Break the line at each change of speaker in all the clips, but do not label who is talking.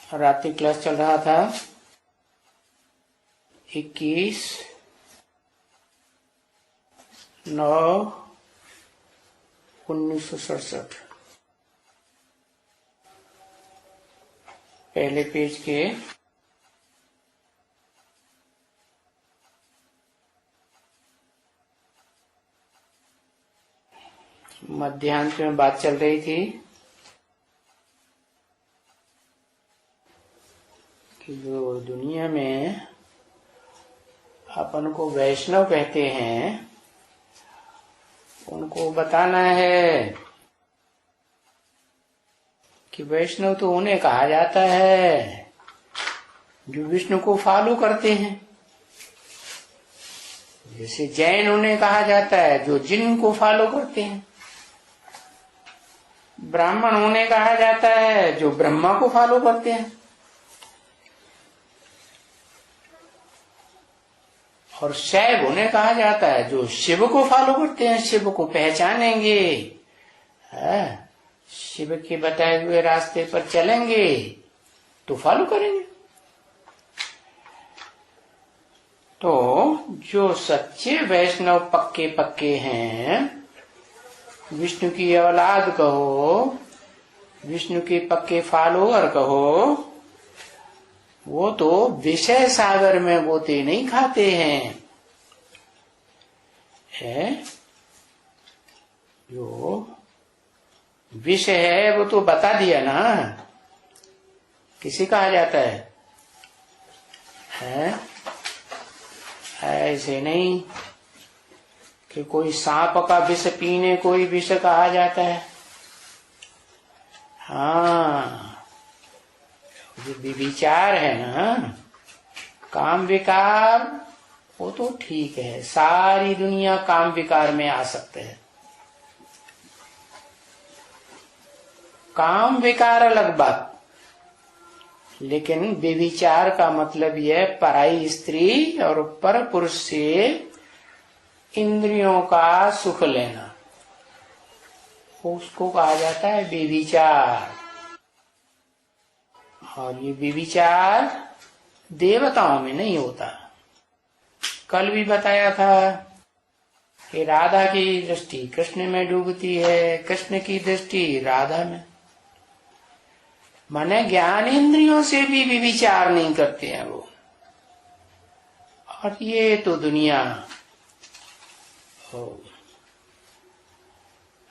रात्रि क्लास चल रहा था 21/9/1967 पहले पेज के मध्यांश में बात चल रही थी कि जो दुनिया में अपन को वैष्णव कहते हैं उनको बताना है कि वैष्णव तो उन्हें कहा जाता है जो विष्णु को फॉलो करते हैं। जैसे जैन उन्हें कहा जाता है जो जिन को फॉलो करते हैं। ब्राह्मण उन्हें कहा जाता है जो ब्रह्मा को फॉलो करते हैं। और शैव उन्हें कहा जाता है जो शिव को फॉलो करते हैं, शिव को पहचानेंगे, शिव के बताए हुए रास्ते पर चलेंगे तो फॉलो करेंगे। तो जो सच्चे वैष्णव पक्के पक्के हैं, विष्णु की औलाद कहो, विष्णु के पक्के फॉलोअर कहो, वो तो विषय सागर में गोते नहीं खाते हैं। जो विषय है वो तो बता दिया ना, किसे कहा जाता है? ऐसे नहीं कि कोई सांप का विष पीने कोई विष कहा जाता है। हाँ, जो विचार है ना, काम विकार, वो तो ठीक है, सारी दुनिया काम विकार में आ सकते हैं। काम विकार अलग बात, लेकिन व्यभिचार का मतलब यह पराई स्त्री और पर पुरुष से इंद्रियों का सुख लेना, उसको कहा जाता है व्यभिचार। और ये व्यभिचार देवताओं में नहीं होता। कल भी बताया था कि राधा की दृष्टि कृष्ण में डूबती है, कृष्ण की दृष्टि राधा में। माने ज्ञान इंद्रियों से भी व्यभिचार नहीं करते हैं वो। और ये तो दुनिया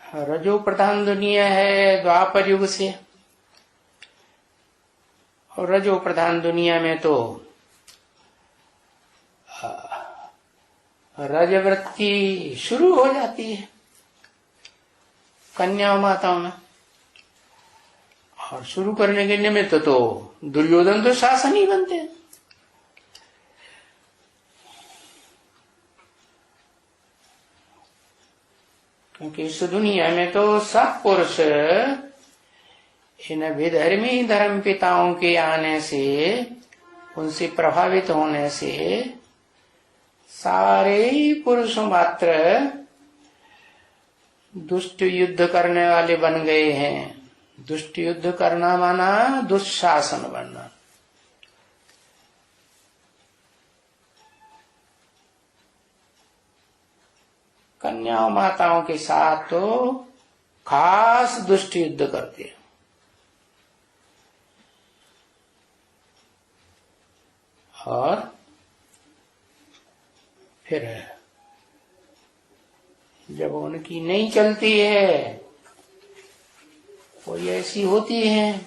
रजो प्रधान दुनिया है द्वापर युग से। और रजो प्रधान दुनिया में तो रजवृत्ति शुरू हो जाती है कन्या माताओं में। और शुरू करने के निमित्त तो दुर्योधन तो शासन ही बनते हैं। क्योंकि इस दुनिया में तो सब पुरुष इन विधर्मी धर्म पिताओं के आने से, उनसे प्रभावित होने से सारे पुरुष मात्र दुष्ट युद्ध करने वाले बन गए हैं। दुष्ट युद्ध करना माना दुशासन बनना। कन्याओं माताओं के साथ तो खास दुष्ट युद्ध करते हैं। और फिर जब उनकी नहीं चलती है, कोई ऐसी होती है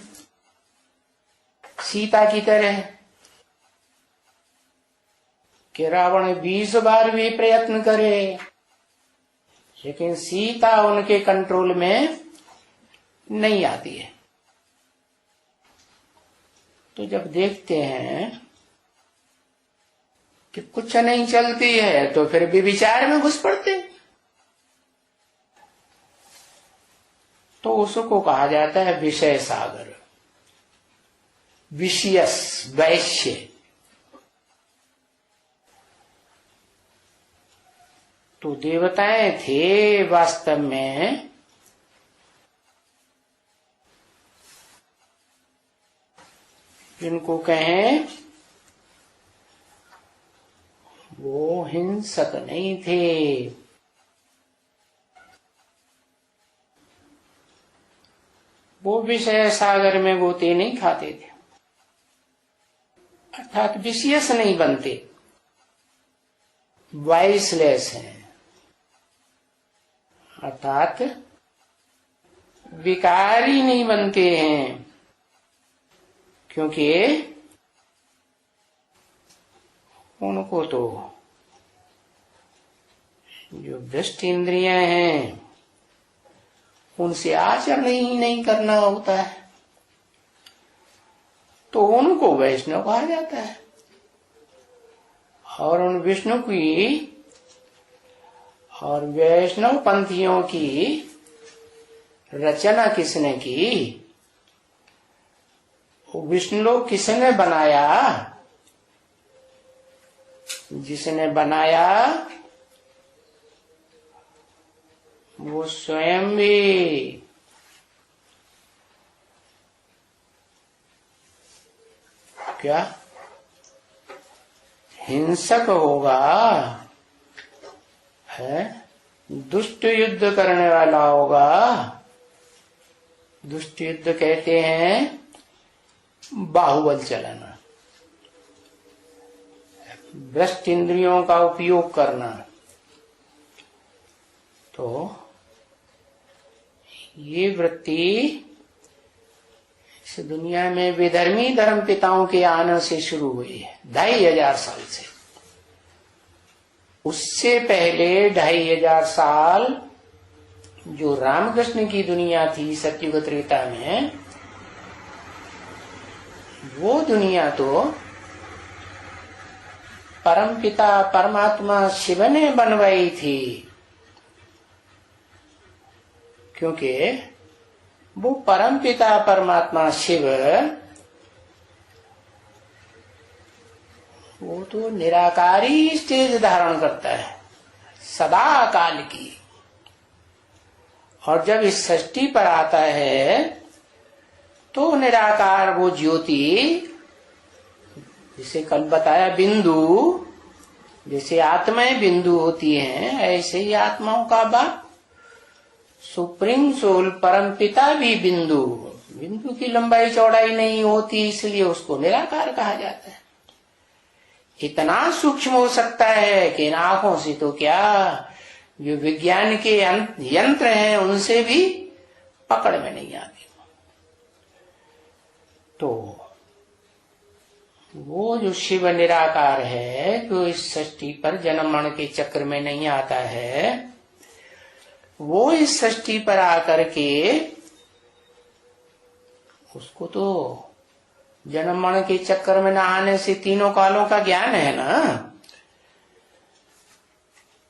सीता की तरह कि रावण 20 बार भी प्रयत्न करे लेकिन सीता उनके कंट्रोल में नहीं आती है। तो जब देखते हैं कि कुछ नहीं चलती है तो फिर भी विचार में घुस पड़ते। तो उसको कहा जाता है विषय सागर, विषयस, वैश्य। तो देवताएं थे वास्तव में जिनको कहें वो हिंसक नहीं थे। वो विषय सागर में गोते नहीं खाते थे, अर्थात विशेष नहीं बनते, वाइसलेस हैं, अर्थात विकारी नहीं बनते हैं। क्योंकि उनको तो जो भ्रष्ट इंद्रियां हैं उनसे आचरण ही नहीं करना होता है, तो उनको वैष्णव कहा जाता है। और उन विष्णु की और वैष्णव पंथियों की रचना किसने की? विष्णु लोक किसने बनाया? जिसने बनाया वो स्वयं भी क्या हिंसक होगा, है दुष्ट युद्ध करने वाला होगा। दुष्ट युद्ध कहते हैं बाहुबल चलाना, भ्रष्ट इंद्रियों का उपयोग करना। तो ये वृत्ति इस दुनिया में विधर्मी धर्म पिताओं के आने से शुरू हुई है, 2500 साल से। उससे पहले 2500 साल जो रामकृष्ण की दुनिया थी सतयुग त्रेता में, वो दुनिया तो परमपिता परमात्मा शिव ने बनवाई थी। क्योंकि वो परमपिता परमात्मा शिव वो तो निराकारी स्टेज धारण करता है सदा काल की। और जब इस सृष्टि पर आता है तो निराकार वो ज्योति, जिसे कल बताया बिंदु, जैसे आत्माएं बिंदु होती हैं, ऐसे ही आत्माओं का बाप सुप्रीम सोल परम पिता भी बिंदु। बिंदु की लंबाई चौड़ाई नहीं होती, इसलिए उसको निराकार कहा जाता है। इतना सूक्ष्म हो सकता है कि इन आंखों से तो क्या, जो विज्ञान के यंत्र हैं उनसे भी पकड़ में नहीं आती। तो वो जो शिव निराकार है, जो इस सृष्टि पर जन्म मरण के चक्र में नहीं आता है, वो इस सृष्टि पर आकर के उसको तो जन्म मरण के चक्कर में न आने से तीनों कालों का ज्ञान है ना।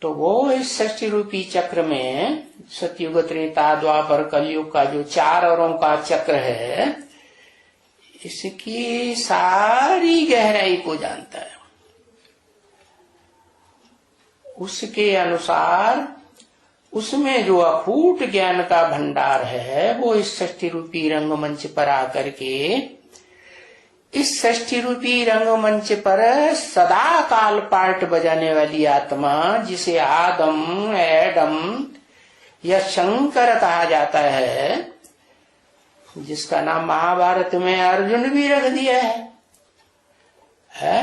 तो वो इस सृष्टि रूपी चक्र में सतयुग त्रेता द्वापर कलयुग का जो 4 औरों का चक्र है, इसकी सारी गहराई को जानता है। उसके अनुसार उसमें जो अकूट ज्ञान का भंडार है, वो इस सृष्टि रूपी रंगमंच पर आकर के इस सृष्टि रूपी रंगमंच पर सदा काल पार्ट बजाने वाली आत्मा, जिसे आदम एडम या शंकर कहा जाता है, जिसका नाम महाभारत में अर्जुन भी रख दिया है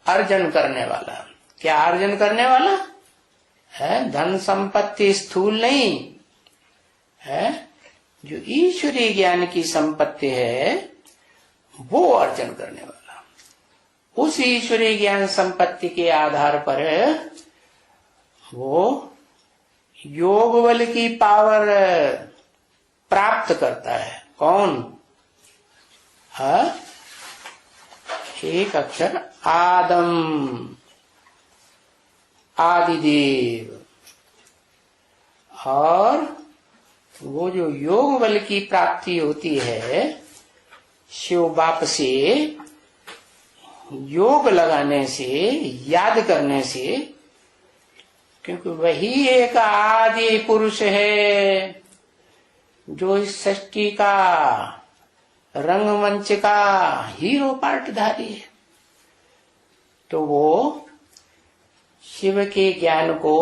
अर्जन करने वाला। क्या अर्जन करने वाला है? धन संपत्ति स्थूल नहीं है, जो ईश्वरीय ज्ञान की संपत्ति है वो अर्जन करने वाला। उस ईश्वरीय ज्ञान संपत्ति के आधार पर वो योग बल की पावर प्राप्त करता है। कौन? एक अक्षर आदम, आदिदेव। और वो जो योग बल की प्राप्ति होती है शिव बाप से, योग लगाने से, याद करने से, क्योंकि वही एक आदि पुरुष है जो इस सृष्टि का रंगमंच का हीरो पार्टधारी है, तो वो शिव के ज्ञान को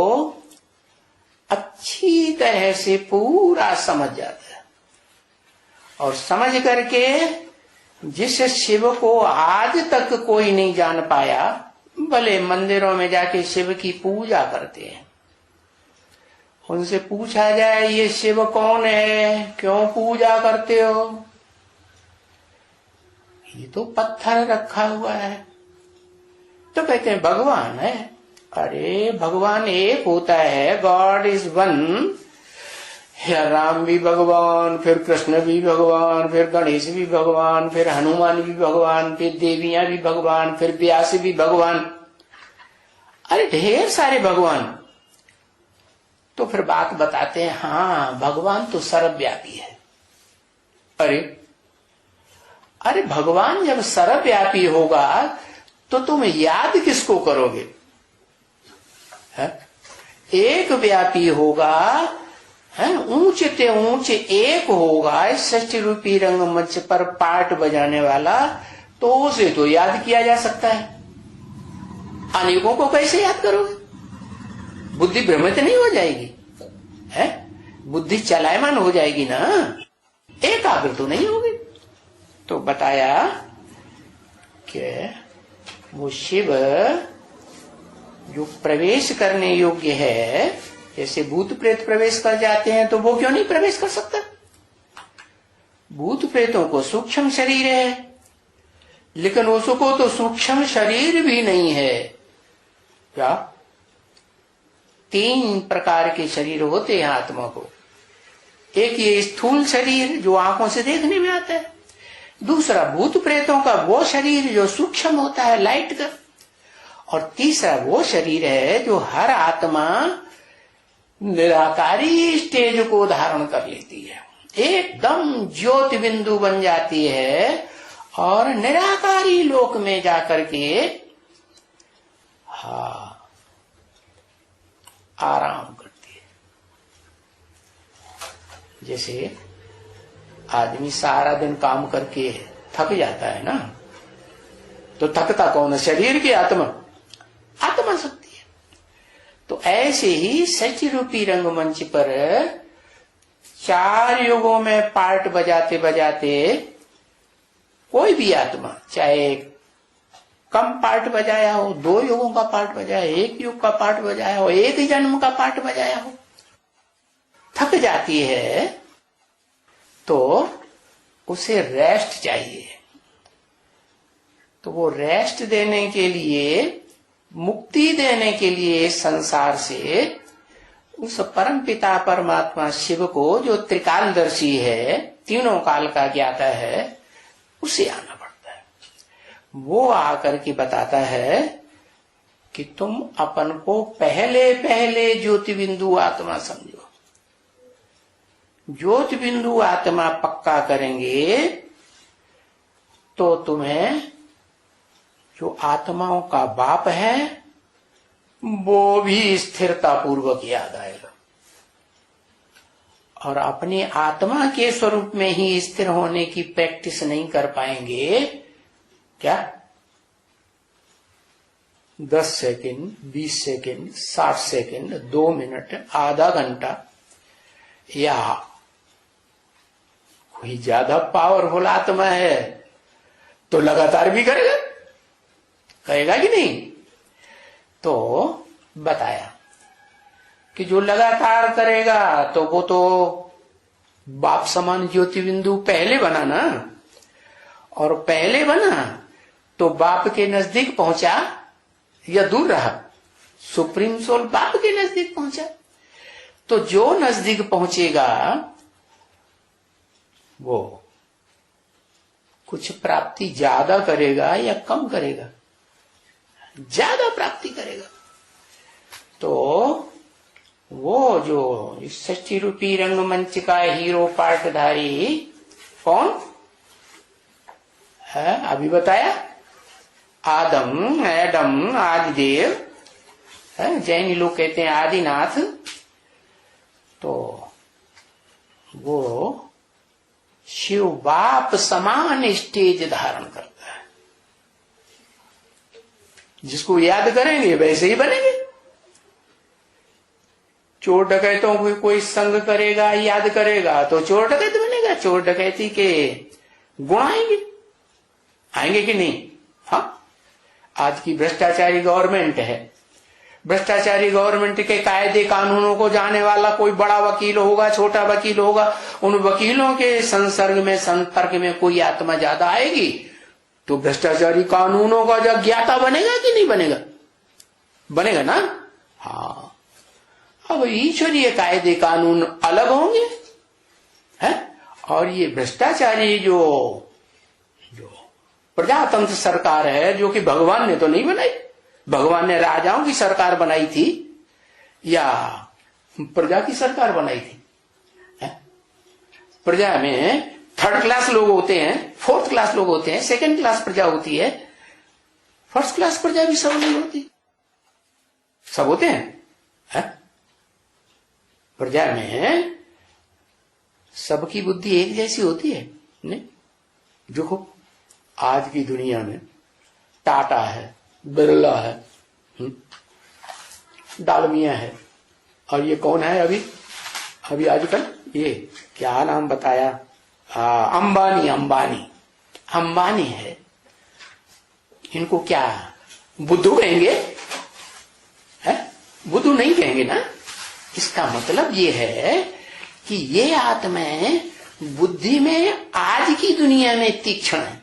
अच्छी तरह से पूरा समझ जाता है, और समझ करके जिस शिव को आज तक कोई नहीं जान पाया, भले मंदिरों में जाके शिव की पूजा करते हैं, उनसे पूछा जाए ये शिव कौन है, क्यों पूजा करते हो, ये तो पत्थर रखा हुआ है। तो कहते हैं भगवान है। अरे भगवान एक होता है, गॉड इज वन। राम भी भगवान, फिर कृष्ण भी भगवान, फिर गणेश भी भगवान, फिर हनुमान भी भगवान, फिर देवियां भी भगवान, फिर व्यास भी भगवान। अरे ढेर सारे भगवान। तो फिर बात बताते हैं, हाँ भगवान तो सर्वव्यापी है। अरे भगवान जब सर्वव्यापी होगा तो तुम याद किसको करोगे? है? एक व्यापी होगा, है, ऊंचे ते ऊंचे एक होगा, षष्ठी रूपी रंगमंच पर पार्ट बजाने वाला, तो उसे तो याद किया जा सकता है। अनेकों को कैसे याद करोगे? बुद्धि भ्रमित नहीं हो जाएगी? है, बुद्धि चलायमान हो जाएगी ना, एकाग्र तो नहीं होगी। तो बताया कि वो शिव जो प्रवेश करने योग्य है, जैसे भूत प्रेत प्रवेश कर जाते हैं, तो वो क्यों नहीं प्रवेश कर सकता? भूत प्रेतों को सूक्ष्म शरीर है, लेकिन उसको तो सूक्ष्म शरीर भी नहीं है। क्या? 3 प्रकार के शरीर होते हैं आत्मा को। एक ये स्थूल शरीर जो आंखों से देखने में आता है, दूसरा भूत प्रेतों का वो शरीर जो सूक्ष्म होता है लाइट का, और तीसरा वो शरीर है जो हर आत्मा निराकारी स्टेज को धारण कर लेती है, एकदम ज्योति बिंदु बन जाती है और निराकारी लोक में जाकर के आराम करती है। जैसे आदमी सारा दिन काम करके थक जाता है ना, तो थकता कौन है? शरीर की आत्मा? आत्मा शक्ति है। तो ऐसे ही सच रूपी रंगमंच पर 4 युगों में पार्ट बजाते बजाते कोई भी आत्मा, चाहे कम पार्ट बजाया हो, 2 युगों का पार्ट बजाया, 1 युग का पार्ट बजाया हो, 1 जन्म का पार्ट बजाया हो, थक जाती है तो उसे रेस्ट चाहिए। तो वो रेस्ट देने के लिए, मुक्ति देने के लिए संसार से उस परम पिता परमात्मा शिव को, जो त्रिकालदर्शी है, तीनों काल का ज्ञाता है, उसे आना पड़ता है। वो आकर के बताता है कि तुम अपन को पहले पहले ज्योति बिंदु आत्मा समझो। ज्योति बिंदु आत्मा पक्का करेंगे तो तुम्हें जो आत्माओं का बाप है वो भी स्थिरता पूर्वक याद आएगा, और अपनी आत्मा के स्वरूप में ही स्थिर होने की प्रैक्टिस नहीं कर पाएंगे। क्या 10 सेकंड, 20 सेकंड, 60 सेकंड, 2 मिनट, आधा घंटा, या कोई ज्यादा पावरफुल आत्मा है तो लगातार भी करेगा, कहेगा कि नहीं? तो बताया कि जो लगातार करेगा तो वो तो बाप समान ज्योति बिंदु पहले बना ना, और पहले बना तो बाप के नजदीक पहुंचा या दूर रहा? सुप्रीम सोल बाप के नजदीक पहुंचा। तो जो नजदीक पहुंचेगा वो कुछ प्राप्ति ज्यादा करेगा या कम करेगा? ज्यादा प्राप्ति करेगा। तो वो जो षष्ठी रूपी रंगमंच का हीरो पार्टधारी कौन है? अभी बताया, आदम, एडम, आदिदेव, जैन लोग कहते हैं आदिनाथ। तो वो शिव बाप समान स्टेज धारण करता है। जिसको याद करेंगे वैसे ही बनेंगे। चोर डकैतों को कोई संग करेगा, याद करेगा तो चोर डकैत बनेगा। चोर डकैती के गुण आएंगे कि नहीं? हाँ, आज की भ्रष्टाचारी गवर्नमेंट है। भ्रष्टाचारी गवर्नमेंट के कायदे कानूनों को जाने वाला कोई बड़ा वकील होगा, छोटा वकील होगा, उन वकीलों के संपर्क में कोई आत्मा ज्यादा आएगी तो भ्रष्टाचारी कानूनों का जो ज्ञाता बनेगा कि नहीं बनेगा? बनेगा ना। हाँ, अब ईश्वरीय कायदे कानून अलग होंगे है, और ये भ्रष्टाचारी जो प्रजातंत्र सरकार है, जो कि भगवान ने तो नहीं बनाई। भगवान ने राजाओं की सरकार बनाई थी या प्रजा की सरकार बनाई थी? प्रजा में थर्ड क्लास लोग होते हैं, फोर्थ क्लास लोग होते हैं, सेकंड क्लास प्रजा होती है, फर्स्ट क्लास प्रजा भी सब नहीं होती। सब होते हैं प्रजा में सबकी बुद्धि एक जैसी होती है नहीं? जो आज की दुनिया में टाटा है, बिरला है, डालमिया है, और ये कौन है अभी आजकल, ये क्या नाम बताया, अंबानी है। इनको क्या बुद्धू कहेंगे? है, बुद्धू नहीं कहेंगे ना। इसका मतलब ये है कि ये आत्माएं बुद्धि में आज की दुनिया में तीक्ष्ण है।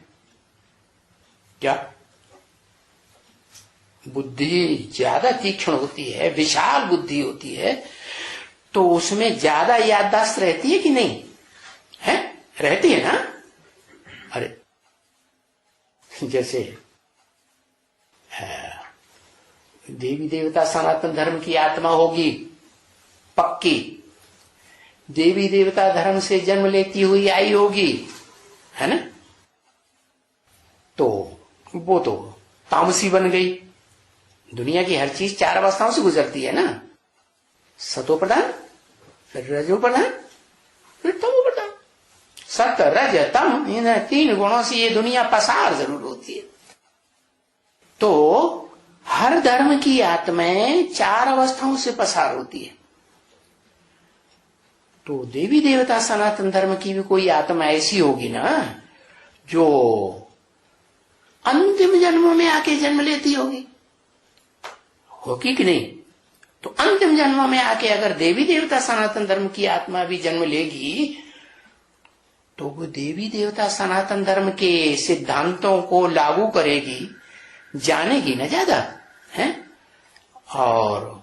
क्या बुद्धि ज्यादा तीक्ष्ण होती है, विशाल बुद्धि होती है, तो उसमें ज्यादा याददाश्त रहती है कि नहीं है? रहती है ना। अरे जैसे देवी देवता सनातन धर्म की आत्मा होगी पक्की, देवी देवता धर्म से जन्म लेती हुई आई होगी, है ना, तो वो तो तामसी बन गई। दुनिया की हर चीज 4 अवस्थाओं से गुजरती है ना, सतो प्रधान, फिर रजो प्रधान, फिर तमो प्रधान। सत रज तम, इन 3 गुणों से ये दुनिया पसार जरूर होती है। तो हर धर्म की आत्माएं 4 अवस्थाओं से पसार होती है। तो देवी देवता सनातन धर्म की भी कोई आत्मा ऐसी होगी ना जो अंतिम जन्मों में आके जन्म लेती होगी कि नहीं? तो अंतिम जन्मों में आके अगर देवी देवता सनातन धर्म की आत्मा भी जन्म लेगी तो वो देवी देवता सनातन धर्म के सिद्धांतों को लागू करेगी, जानेगी ना ज्यादा है, और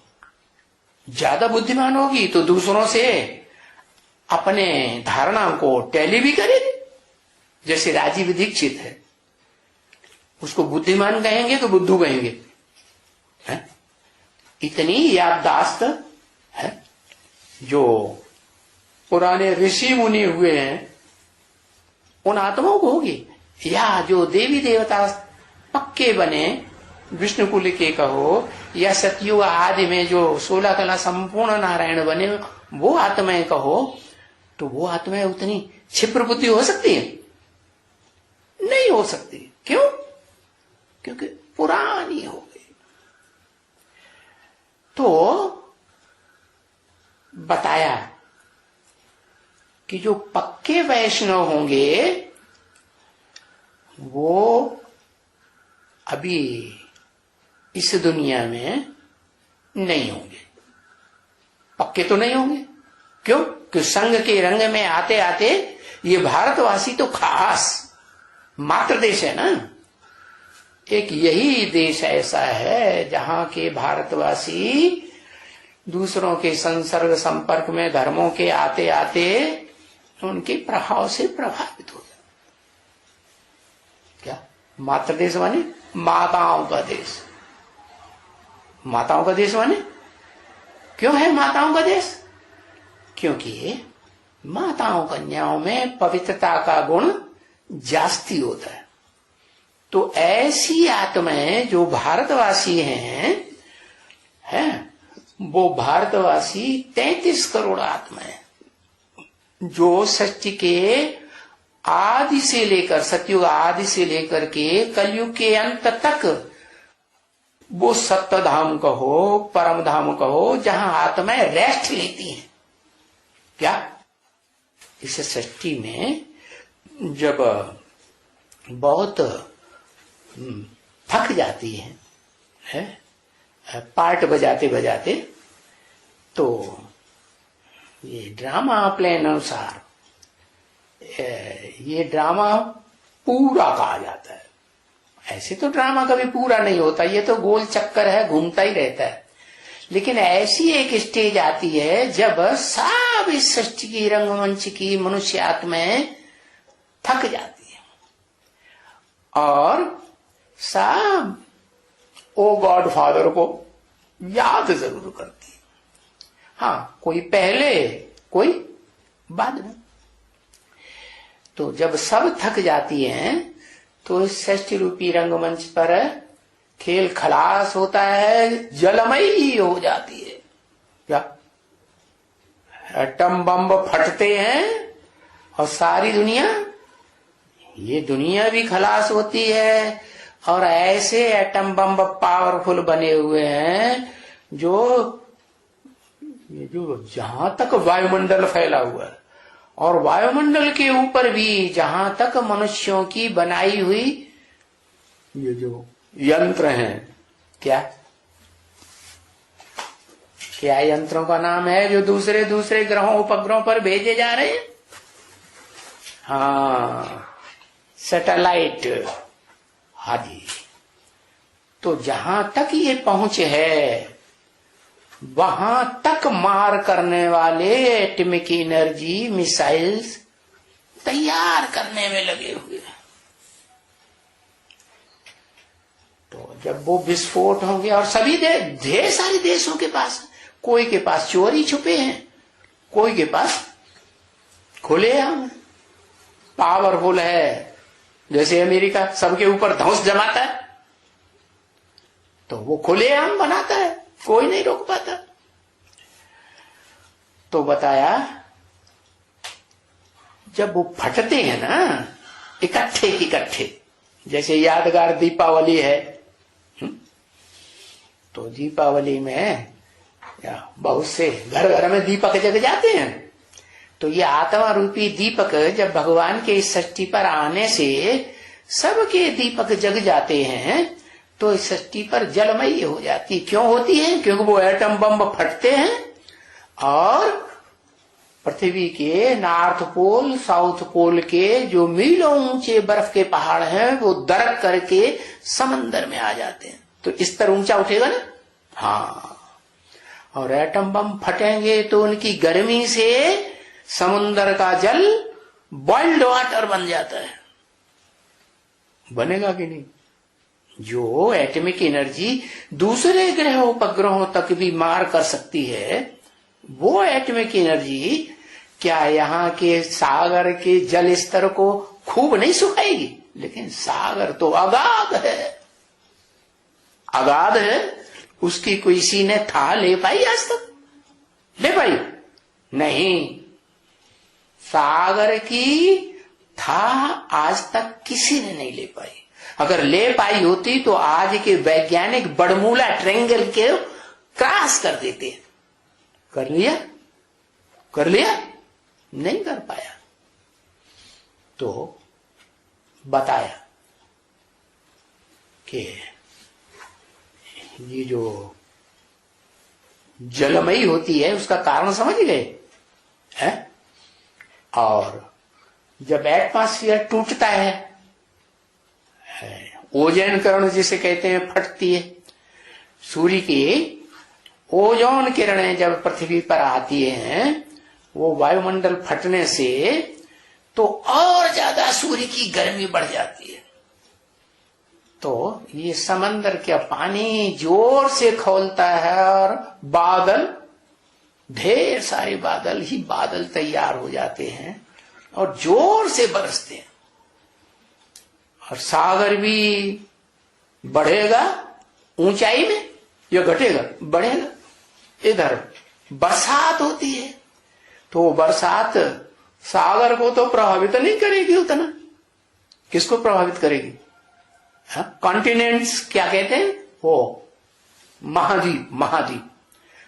ज्यादा बुद्धिमान होगी तो दूसरों से अपने धारणा को टैली भी करेगी। जैसे राजीव दीक्षित है, उसको बुद्धिमान कहेंगे तो बुद्धू कहेंगे, है? इतनी याददाश्त है। जो पुराने ऋषि मुनि हुए हैं उन आत्माओं को होगी, या जो देवी देवता पक्के बने, विष्णु कुल के कहो, या सतयुग आदि में जो 16 कला संपूर्ण नारायण बने वो आत्माएं कहो, तो वो आत्माएं उतनी क्षिप्र बुद्धि हो सकती है? नहीं हो सकती। क्यों? क्योंकि पुरानी हो गई। तो बताया कि जो पक्के वैष्णव होंगे वो अभी इस दुनिया में नहीं होंगे, पक्के तो नहीं होंगे। क्यों? कि संघ के रंग में आते आते ये भारतवासी तो खास मात्र देश है ना। एक यही देश ऐसा है जहां के भारतवासी दूसरों के संसर्ग संपर्क में धर्मों के आते आते उनके प्रभाव से प्रभावित हो जाए। क्या मात्र देश माने? माताओं का देश। माताओं का देश माने क्यों है माताओं का देश? क्योंकि माताओं कन्याओं में पवित्रता का गुण जास्ती होता है। तो ऐसी आत्माएं जो भारतवासी हैं वो भारतवासी 33 करोड़ आत्माएं जो सृष्टि के आदि से लेकर, सतयुग आदि से लेकर के कलयुग के अंत तक वो सत्य धाम कहो, परम धाम कहो, जहां आत्माएं रेस्ट लेती हैं। क्या इस सृष्टि में जब बहुत थक जाती है पार्ट बजाते बजाते, तो ये ड्रामा प्लान अनुसार ये ड्रामा पूरा कहा जाता है। ऐसे तो ड्रामा कभी पूरा नहीं होता, ये तो गोल चक्कर है, घूमता ही रहता है। लेकिन ऐसी एक स्टेज आती है जब सब इस सृष्टि की, रंगमंच की मनुष्य आत्माएं थक जाती है और सब ओ गॉड फादर को याद जरूर करती है। हाँ, कोई पहले कोई बाद में। तो जब सब थक जाती हैं तो इस सृष्टि रूपी रंगमंच पर खेल खलास होता है, जलमयी हो जाती है। क्या एटम बम फटते हैं और सारी दुनिया, ये दुनिया भी खलास होती है। और ऐसे एटम बम पावरफुल बने हुए हैं जो जहां तक वायुमंडल फैला हुआ है, और वायुमंडल के ऊपर भी जहां तक मनुष्यों की बनाई हुई ये जो यंत्र हैं, क्या क्या यंत्रों का नाम है जो दूसरे दूसरे ग्रहों उपग्रहों पर भेजे जा रहे हैं? हाँ, सैटेलाइट आदि। तो जहां तक ये पहुंच है वहां तक मार करने वाले एटॉमिक एनर्जी मिसाइल्स तैयार करने में लगे हुए हैं। तो जब वो विस्फोट होंगे, और सभी ढेर सारे देशों के पास, कोई के पास चोरी छुपे हैं, कोई के पास खुलेआम पावरफुल है। जैसे अमेरिका सबके ऊपर धौंस जमाता है तो वो खुलेआम बनाता है, कोई नहीं रोक पाता। तो बताया जब वो फटते हैं ना इकट्ठे, जैसे यादगार दीपावली है, तो दीपावली में बहुत से घर घर में दीपक जग जाते हैं। तो ये आत्मा रूपी दीपक जब भगवान के इस सृष्टि पर आने से सबके दीपक जग जाते हैं तो इस सृष्टि पर जलमयी हो जाती। क्यों होती है? क्योंकि वो एटम बम फटते हैं और पृथ्वी के नॉर्थ पोल साउथ पोल के जो मीलों ऊंचे बर्फ के पहाड़ हैं वो दरक करके समंदर में आ जाते हैं। तो स्तर ऊंचा उठेगा ना। हाँ, और एटम बम फटेंगे तो उनकी गर्मी से समुद्र का जल बॉइल्ड वाटर बन जाता है। बनेगा कि नहीं? जो एटॉमिक एनर्जी दूसरे ग्रह उपग्रहों तक भी मार कर सकती है, वो एटॉमिक एनर्जी क्या यहाँ के सागर के जल स्तर को खूब नहीं सुखाएगी? लेकिन सागर तो अगाध है, उसकी कोई सी ने था ले पाई? आज तक ले पाई नहीं। सागर की था आज तक किसी ने नहीं ले पाई। अगर ले पाई होती तो आज के वैज्ञानिक बर्मुडा ट्रायंगल के क्रॉस कर देते। कर लिया नहीं कर पाया। तो बताया कि ये जो जलमयी होती है उसका कारण समझ गए हैं? और जब एटमॉस्फेयर टूटता है, ओजोन किरण जिसे कहते हैं फटती है, सूर्य की ओजोन किरणें जब पृथ्वी पर आती हैं वो वायुमंडल फटने से तो और ज्यादा सूर्य की गर्मी बढ़ जाती है। तो ये समंदर का पानी जोर से खौलता है और बादल, ढेर सारे बादल ही बादल तैयार हो जाते हैं और जोर से बरसते हैं। और सागर भी बढ़ेगा ऊंचाई में या घटेगा? बढ़ेगा। इधर बरसात होती है तो बरसात सागर को तो प्रभावित नहीं करेगी उतना। किसको प्रभावित करेगी? कॉन्टिनेंट्स क्या कहते हैं वो, महाद्वीप, महाद्वीप।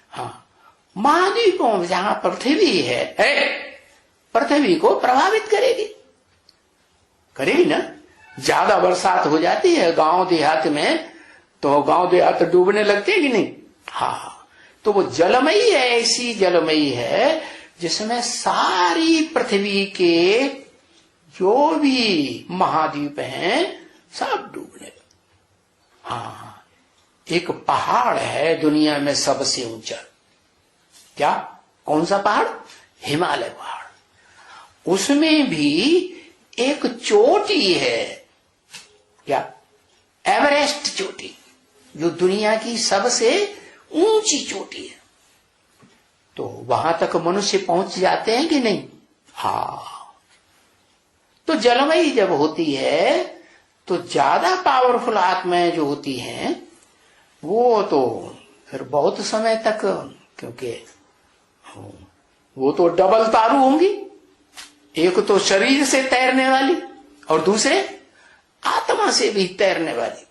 हाँ, महाद्वीपों जहां पृथ्वी है पृथ्वी को प्रभावित करेगी, करेगी ना। ज्यादा बरसात हो जाती है गांव देहात में तो गांव देहात डूबने लगते हैं कि नहीं? हाँ, तो वो जलमयी है, ऐसी जलमयी है जिसमें सारी पृथ्वी के जो भी महाद्वीप हैं सब डूबने लगे। हाँ, एक पहाड़ है दुनिया में सबसे ऊंचा। क्या? कौन सा पहाड़? हिमालय पहाड़। उसमें भी एक चोटी है, क्या? एवरेस्ट चोटी, जो दुनिया की सबसे ऊंची चोटी है। तो वहां तक मनुष्य पहुंच जाते हैं कि नहीं? हाँ। तो जलमयी जब होती है तो ज्यादा पावरफुल आत्माएं जो होती हैं वो तो फिर बहुत समय तक, क्योंकि वो तो डबल तारू होंगी, एक तो शरीर से तैरने वाली और दूसरे आत्मा से भी तैरने वाली।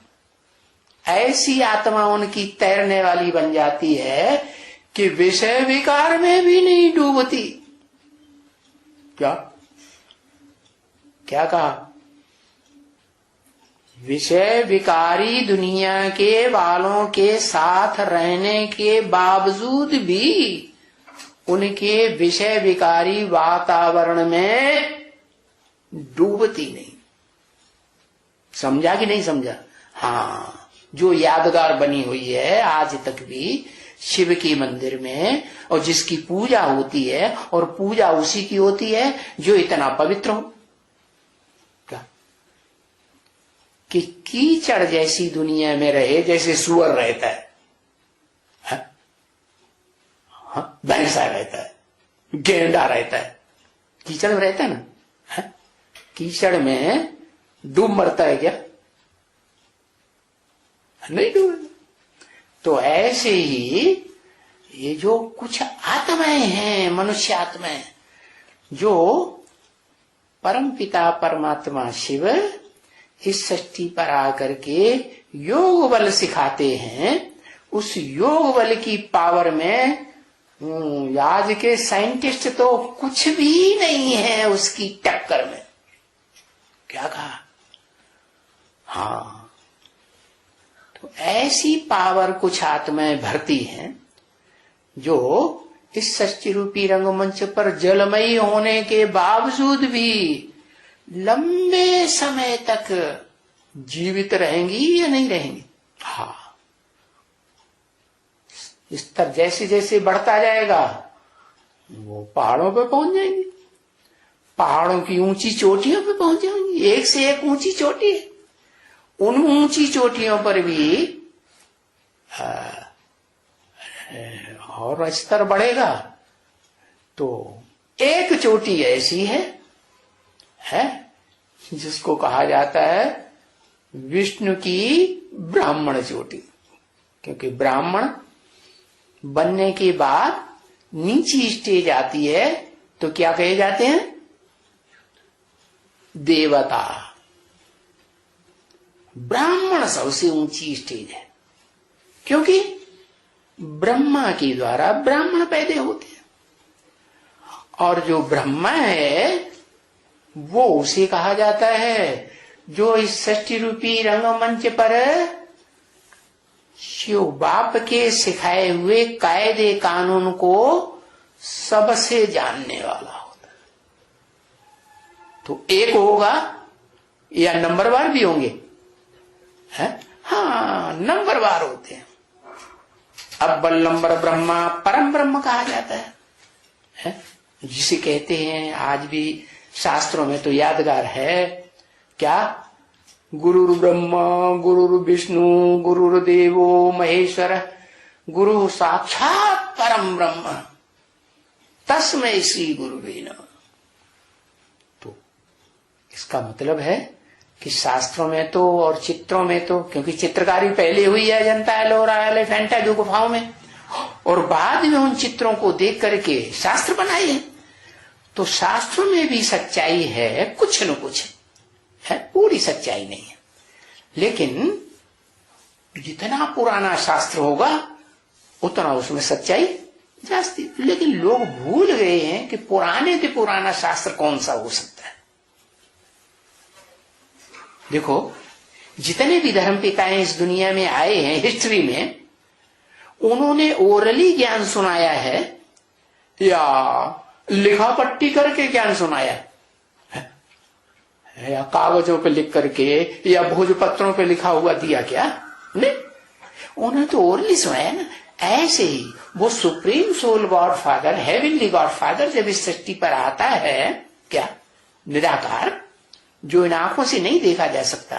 ऐसी आत्मा उनकी तैरने वाली बन जाती है कि विषय विकार में भी नहीं डूबती। क्या क्या कहा? विषय विकारी दुनिया के वालों के साथ रहने के बावजूद भी उनके विषय विकारी वातावरण में डूबती नहीं। समझा कि नहीं समझा? हाँ, जो यादगार बनी हुई है आज तक भी शिव के मंदिर में, और जिसकी पूजा होती है, और पूजा उसी की होती है जो इतना पवित्र हो। क्या? कि कीचड़ जैसी दुनिया में रहे जैसे सुअर रहता है, भैंसा रहता है, गेंडा रहता है, कीचड़ में रहता है ना। कीचड़ में डूब मरता है क्या? नहीं डूबेगा। तो ऐसे ही ये जो कुछ आत्माएं हैं, मनुष्य आत्माएं, जो परम पिता परमात्मा शिव इस सृष्टि पर आकर के योग बल सिखाते हैं, उस योग बल की पावर में आज के साइंटिस्ट तो कुछ भी नहीं है उसकी टक्कर में। क्या कहा? हाँ, तो ऐसी पावर कुछ आत्माएं भरती हैं जो इस सृष्टि रूपी रंगमंच पर जलमयी होने के बावजूद भी लंबे समय तक जीवित रहेंगी या नहीं रहेंगी? हाँ, स्तर जैसे जैसे बढ़ता जाएगा वो पहाड़ों पे पहुंच जाएंगे, पहाड़ों की ऊंची चोटियों पे पहुंच जाएंगी। एक से एक ऊंची चोटी है, उन ऊंची चोटियों पर भी और स्तर बढ़ेगा। तो एक चोटी ऐसी है जिसको कहा जाता है विष्णु की ब्राह्मण चोटी, क्योंकि ब्राह्मण बनने के बाद नीची स्टेज आती है तो क्या कहे जाते हैं? देवता। ब्राह्मण सबसे ऊंची स्टेज है, क्योंकि ब्रह्मा के द्वारा ब्राह्मण पैदा होते हैं, और जो ब्रह्मा है वो उसे कहा जाता है जो इस सृष्टि रूपी रंगमंच पर शिव बाप के सिखाए हुए कायदे कानून को सबसे जानने वाला होता है। तो एक होगा या नंबरवार भी होंगे? हाँ, नंबरवार होते हैं। अव्वल नंबर ब्रह्मा परम ब्रह्म कहा जाता है, जिसे कहते हैं आज भी शास्त्रों में तो यादगार है, क्या? गुरुर् ब्रह्मा गुरुर् विष्णु गुरुर्देवो महेश्वर गुरु साक्षात परम ब्रह्म तस्मै श्री गुरुवे नमः। तो इसका मतलब है कि शास्त्रों में तो और चित्रों में तो, क्योंकि चित्रकारी पहले हुई है अजंता एलोरा एलिफेंटा की गुफाओं में, और बाद में उन चित्रों को देख करके शास्त्र बनाए हैं। तो शास्त्रों में भी सच्चाई है, कुछ न कुछ है, पूरी सच्चाई नहीं है। लेकिन जितना पुराना शास्त्र होगा उतना उसमें सच्चाई जास्ती। लेकिन लोग भूल गए हैं कि पुराने से पुराना शास्त्र कौन सा हो सकता है। देखो, जितने भी धर्म पिताएं इस दुनिया में आए हैं हिस्ट्री में, उन्होंने ओरली ज्ञान सुनाया है या लिखा पट्टी करके ज्ञान सुनाया है, या कागजों पे लिख करके या भोजपत्रों पे लिखा हुआ दिया क्या? नहीं, उन्होंने तो ओरली सुनाया ना। ऐसे ही वो supreme soul God father, heavenly God father जब इस सृष्टि पर आता है, क्या निराकार, जो इन आंखों से नहीं देखा जा सकता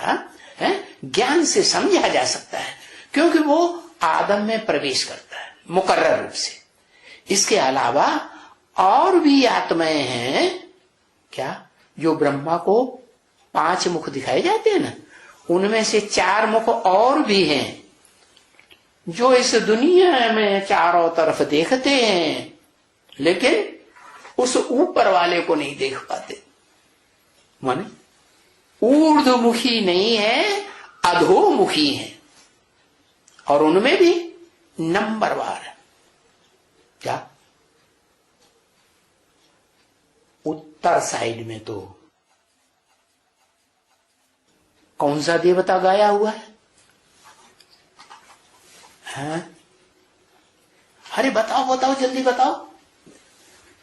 है, ज्ञान से समझा जा सकता है, क्योंकि वो आदम में प्रवेश करता है मुकर्रर रूप से। इसके अलावा और भी आत्माएं हैं क्या, जो ब्रह्मा को 5 मुख दिखाए जाते हैं ना, उनमें से 4 मुख और भी हैं जो इस दुनिया में चारों तरफ देखते हैं, लेकिन उस ऊपर वाले को नहीं देख पाते। माने ऊर्ध्वमुखी नहीं है, अधोमुखी है, और उनमें भी नंबरवार है। क्या? उत्तर साइड में तो कौन सा देवता गाया हुआ है? हैं? अरे बताओ बताओ, जल्दी बताओ।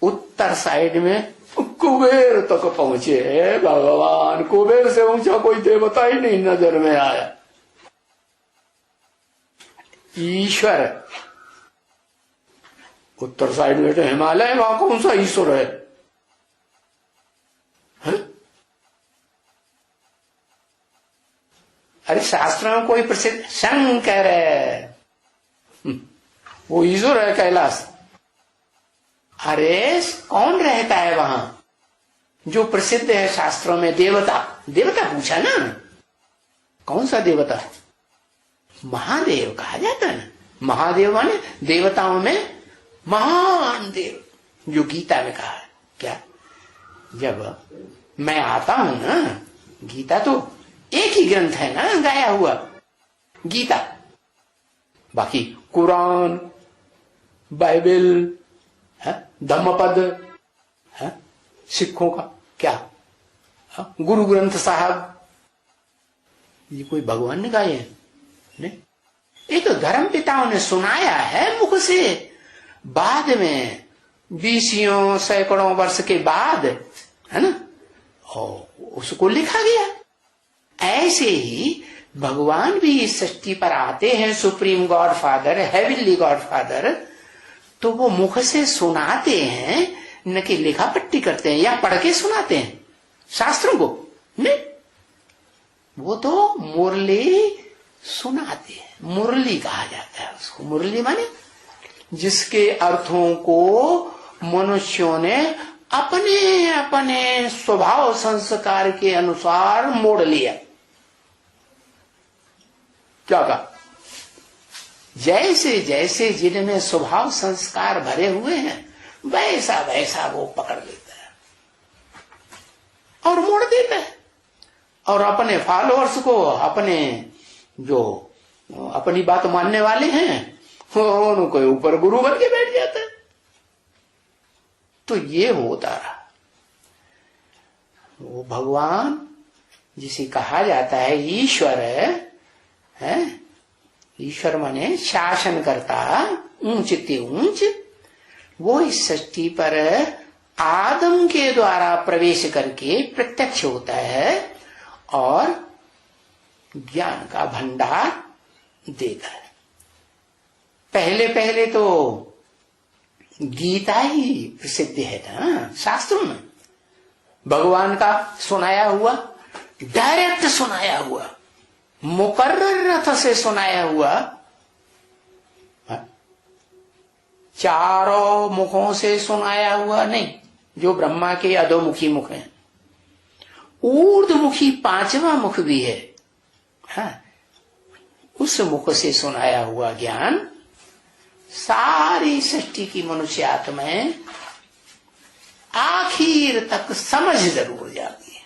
उत्तर साइड में कुबेर तक पहुंचे। भगवान, कुबेर से ऊंचा कोई देवता ही नहीं नजर में आया। ईश्वर उत्तर साइड में तो हिमालय, वहां कौन सा ईश्वर है? अरे शास्त्रों में कोई प्रसिद्ध शंकर है, वो ईश्वर है कैलाश। अरे कौन रहता है वहां जो प्रसिद्ध है शास्त्रों में? देवता। देवता पूछा ना, कौन सा देवता? महादेव कहा जाता है ना। महादेव माने देवताओं में महान देव, जो गीता में कहा है। क्या? जब मैं आता हूं ना, गीता तो एक ही ग्रंथ है ना गाया हुआ, गीता। बाकी कुरान, बाइबल, धम्मपद है सिखों का, क्या गुरु ग्रंथ साहब, ये कोई भगवान ने गाए हैं? नहीं, ये तो धर्म पिताओं ने सुनाया है मुख से। बाद में 20 सैकड़ों वर्ष के बाद, है ना, और उसको लिखा गया। ऐसे ही भगवान भी इस सृष्टि पर आते हैं, supreme God father, heavenly God father, तो वो मुख से सुनाते हैं, न कि लिखा पट्टी करते हैं या पढ़ के सुनाते हैं शास्त्रों को। नहीं, वो तो मुरली सुनाते हैं। मुरली कहा जाता है उसको। मुरली माने जिसके अर्थों को मनुष्यों ने अपने अपने स्वभाव संस्कार के अनुसार मोड़ लिया। क्या कहा? जैसे जैसे जिनमें स्वभाव संस्कार भरे हुए हैं, वैसा वैसा वो पकड़ लेता है और मोड़ देता है, और अपने फॉलोअर्स को, अपने जो अपनी बात मानने वाले हैं, उनको ऊपर गुरु बन के बैठ जाता है। तो ये होता रहा। वो भगवान जिसे कहा जाता है ईश्वर है, ईश्वर माने शासन करता, ऊंच ते ऊंच, वो इस सृष्टि पर आदम के द्वारा प्रवेश करके प्रत्यक्ष होता है और ज्ञान का भंडार देता है। पहले पहले तो गीता ही प्रसिद्ध है ना शास्त्रों में, भगवान का सुनाया हुआ, डायरेक्ट सुनाया हुआ, मुकर्रर रथ से सुनाया हुआ, चारों मुखों से सुनाया हुआ नहीं, जो ब्रह्मा के अधोमुखी मुख हैं। ऊर्ध्वमुखी 5वां मुख भी है, उस मुख से सुनाया हुआ ज्ञान सारी सृष्टि की मनुष्य आत्माएं आखिर तक समझ जरूर जाती है,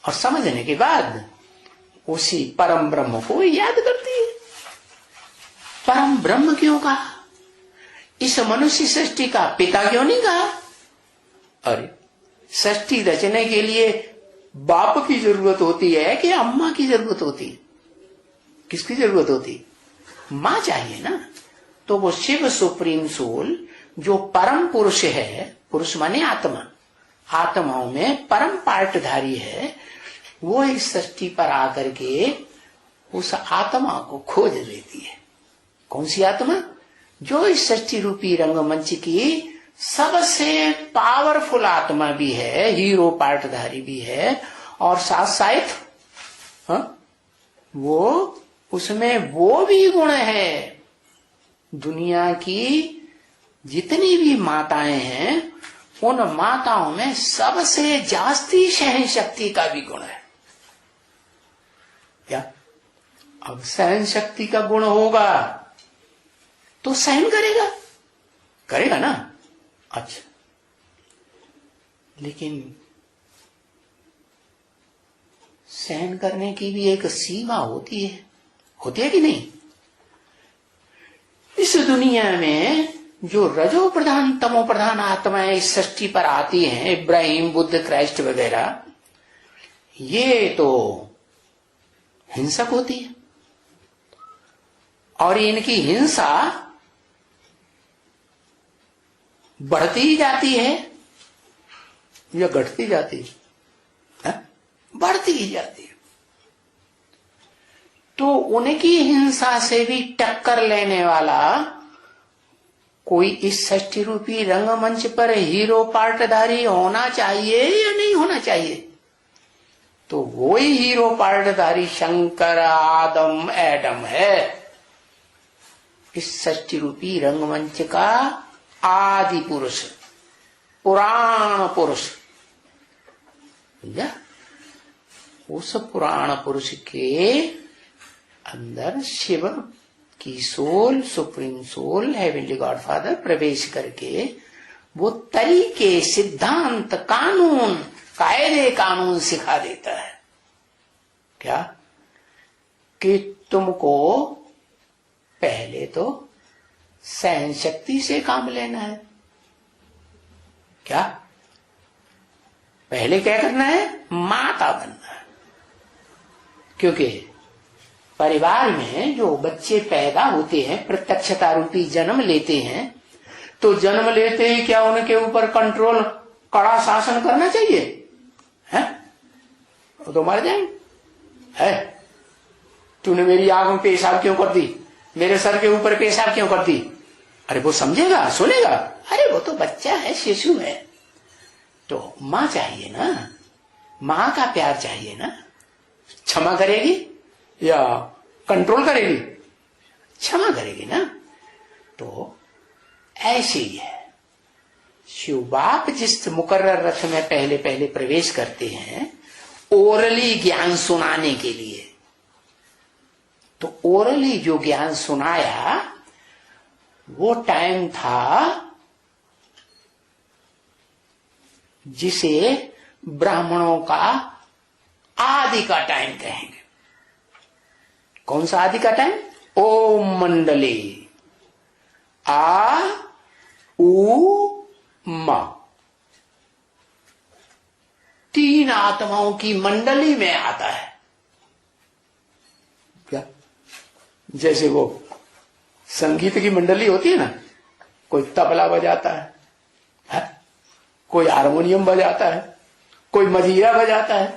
और समझने के बाद उसी परम ब्रह्म को याद करती है। परम ब्रह्म क्यों कहा? इस मनुष्य सृष्टि का पिता क्यों नहीं कहा? अरे सृष्टि रचने के लिए बाप की जरूरत होती है कि अम्मा की जरूरत होती है? किसकी जरूरत होती? मां चाहिए ना। तो वो शिव सुप्रीम सोल जो परम पुरुष है, पुरुष माने आत्मा, आत्माओं में परम पार्टधारी है, वो इस सृष्टि पर आकर के उस आत्मा को खोज लेती है। कौन सी आत्मा? जो इस सृष्टि रूपी रंगमंच की सबसे पावरफुल आत्मा भी है, हीरो पार्टधारी भी है, और साथ साथ वो उसमें वो भी गुण है। दुनिया की जितनी भी माताएं हैं, उन माताओं में सबसे जास्ती सहन शक्ति का भी गुण है। क्या? अब सहन शक्ति का गुण होगा तो सहन करेगा, करेगा ना। अच्छा, लेकिन सहन करने की भी एक सीमा होती है कि नहीं? इस दुनिया में जो रजो प्रधान तमो प्रधान आत्माएं इस सृष्टि पर आती हैं, इब्राहिम, बुद्ध, क्राइस्ट वगैरह, ये तो हिंसक होती है, और इनकी हिंसा बढ़ती ही जाती है या घटती जाती है? बढ़ती ही जाती है। तो उनकी हिंसा से भी टक्कर लेने वाला कोई इस सृष्टि रूपी रंगमंच पर हीरो पार्टधारी होना चाहिए या नहीं होना चाहिए? तो वही हीरो पार्टधारी शंकर, आदम, एडम है, इस सृष्टि रूपी रंगमंच का आदि पुरुष, पुराण पुरुष। उस पुराण पुरुष के अंदर शिव की soul, supreme soul, heavenly God father प्रवेश करके वो तरीके, सिद्धांत, कानून, कायदे कानून सिखा देता है। क्या? कि तुमको पहले तो सहन शक्ति से काम लेना है। क्या? पहले क्या करना है? माता बनना है। क्योंकि परिवार में जो बच्चे पैदा होते हैं, प्रत्यक्षता रूपी जन्म लेते हैं, तो जन्म लेते ही क्या उनके ऊपर कंट्रोल, कड़ा शासन करना चाहिए? है? वो तो मर जाएंगे। है? तूने मेरी आंख में पेशाब क्यों कर दी? मेरे सर के ऊपर पेशाब क्यों कर दी? अरे वो समझेगा, सुनेगा? अरे वो तो बच्चा है, शिशु है। तो मां चाहिए ना, मां का प्यार चाहिए ना। क्षमा करेगी या कंट्रोल करेगी? क्षमा करेगी ना। तो ऐसे ही है, शिव बाप जिस मुकर्रर रथ में पहले पहले प्रवेश करते हैं ओरली ज्ञान सुनाने के लिए, तो ओरली जो ज्ञान सुनाया वो टाइम था जिसे ब्राह्मणों का आदि का टाइम कहेंगे। कौन सा आदि का टाइम? ओम मंडली आ उ मा, तीन आत्माओं की मंडली में आता है। क्या? जैसे वो संगीत की मंडली होती है ना, कोई तबला बजाता है? कोई हारमोनियम बजाता है, कोई मजीरा बजाता है,